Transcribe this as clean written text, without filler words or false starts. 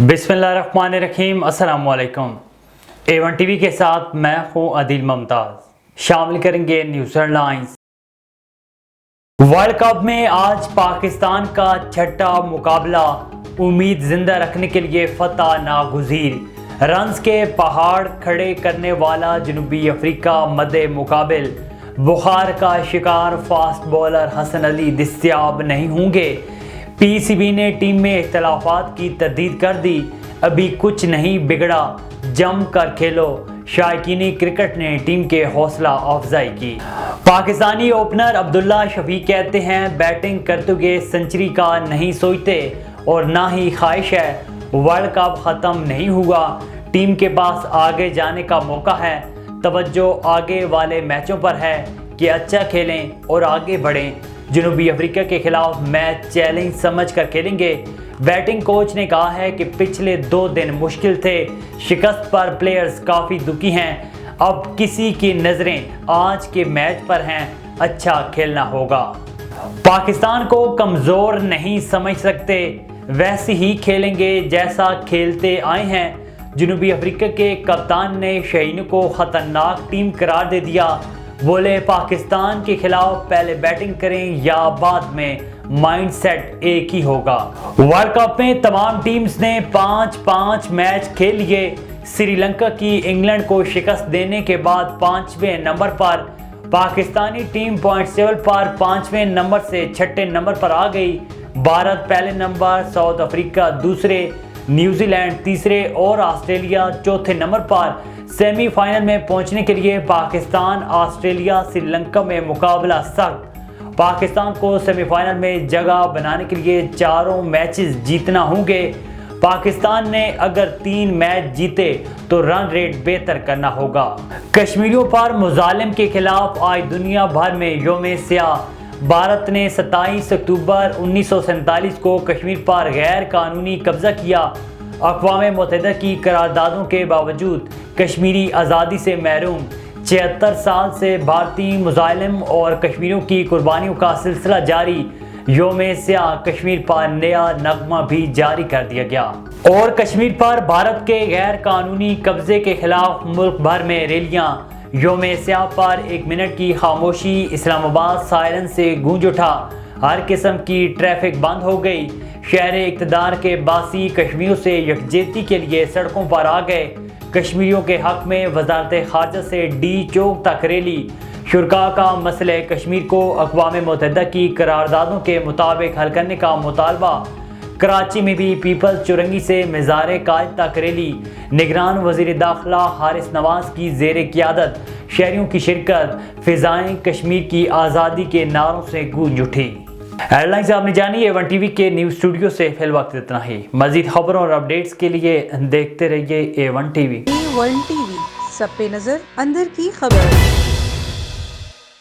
बिस्मिल्लाहिर्रहमानिर्रहीम। अस्सलाम वालेकुम। A1 टीवी के साथ मैं हूं आदिल मुमताज। शामिल करेंगे न्यूज़ हेडलाइंस। वर्ल्ड कप में आज पाकिस्तान का छठा मुकाबला, उम्मीद जिंदा रखने के लिए फतह नागुज़ीर। रन्स के पहाड़ खड़े करने वाला जनूबी अफ्रीका मद्दे मुकाबिल। बुखार का शिकार फास्ट बॉलर हसन अली दस्तयाब नहीं होंगे। PCB ने टीम में इख्तलाफात की तरदीद कर दी। अभी कुछ नहीं बिगड़ा, जम कर खेलो। शायकीनी क्रिकेट ने टीम के हौसला अफजाई की। पाकिस्तानी ओपनर अब्दुल्ला शफीक कहते हैं, बैटिंग करते हुए सेंचुरी का नहीं सोचते और ना ही ख्वाहिश है। वर्ल्ड कप ख़त्म नहीं हुआ, टीम के पास आगे जाने का मौका है। तवज्जो आगे वाले मैचों पर है कि अच्छा खेलें और आगे बढ़ें। जनूबी अफ्रीका के खिलाफ मैच चैलेंज समझकर खेलेंगे। बैटिंग कोच ने कहा है कि पिछले 2 दिन मुश्किल थे, शिकस्त पर प्लेयर्स काफ़ी दुखी हैं। अब किसी की नज़रें आज के मैच पर हैं, अच्छा खेलना होगा। पाकिस्तान को कमज़ोर नहीं समझ सकते, वैसे ही खेलेंगे जैसा खेलते आए हैं। जनूबी अफ्रीका के कप्तान ने शहीनों को ख़तरनाक टीम करार दे दिया। बोले, पाकिस्तान के खिलाफ पहले बैटिंग करें या बाद में, माइंडसेट एक ही होगा। वर्ल्ड कप में तमाम टीम्स ने 5-5 मैच खेल लिए। श्रीलंका की इंग्लैंड को शिकस्त देने के बाद 5वें नंबर पर, पाकिस्तानी टीम पॉइंट टेबल पर 5वें नंबर से 6ठे नंबर पर आ गई। भारत पहले नंबर, साउथ अफ्रीका दूसरे, न्यूजीलैंड तीसरे और ऑस्ट्रेलिया चौथे नंबर पर। सेमीफाइनल में पहुंचने के लिए पाकिस्तान, ऑस्ट्रेलिया, श्रीलंका में मुकाबला सख्त। पाकिस्तान को सेमीफाइनल में जगह बनाने के लिए चारों मैचेस जीतना होंगे। पाकिस्तान ने अगर 3 मैच जीते तो रन रेट बेहतर करना होगा। कश्मीरियों पर मुजालिम के खिलाफ आज दुनिया भर में यौम स्याह। भारत ने 27 अक्टूबर 1947 को कश्मीर पर गैर कानूनी कब्जा किया। अक़वाम मुत्तहिदा की करारदादों के बावजूद कश्मीरी आज़ादी से महरूम। 76 साल से भारतीय मुजालिम और कश्मीरियों की कुर्बानियों का सिलसिला जारी। यौम स्याह कश्मीर पर नया नगमा भी जारी कर दिया गया। और कश्मीर पर भारत के गैर कानूनी कब्जे के खिलाफ मुल्क भर में रैलियां। यौम स्याह पर 1 मिनट की खामोशी, इस्लामाबाद सायरन से गूंज उठा। हर किस्म की ट्रैफिक बंद हो गई। शहर इक़्तिदार के बासी कश्मीरियों से यकजहती के लिए सड़कों पर आ गए। कश्मीरियों के हक में वज़ारत ख़ारजा से डी चौक तक रैली। शुरका का मसले कश्मीर को अक़वाम मुत्तहिदा की करारदादों के मुताबिक हल करने का मुतालबा। कराची में भी पीपल्स चौरंगी से मज़ार काज तक रैली। निगरान वज़ीर दाखिला हारिस नवाज की ज़ेर क़ियादत शहरियों की शिरकत। फ़िज़ाएं कश्मीर की आज़ादी के नारों से गूंज उठी। हेडलाइंस आपने जानी। A1 टीवी के न्यूज़ स्टूडियो से फिल वक्त इतना ही। मज़ीद खबरों और अपडेट्स के लिए देखते रहिए A1 टीवी। A1 टीवी, सब पे नजर, अंदर की खबर।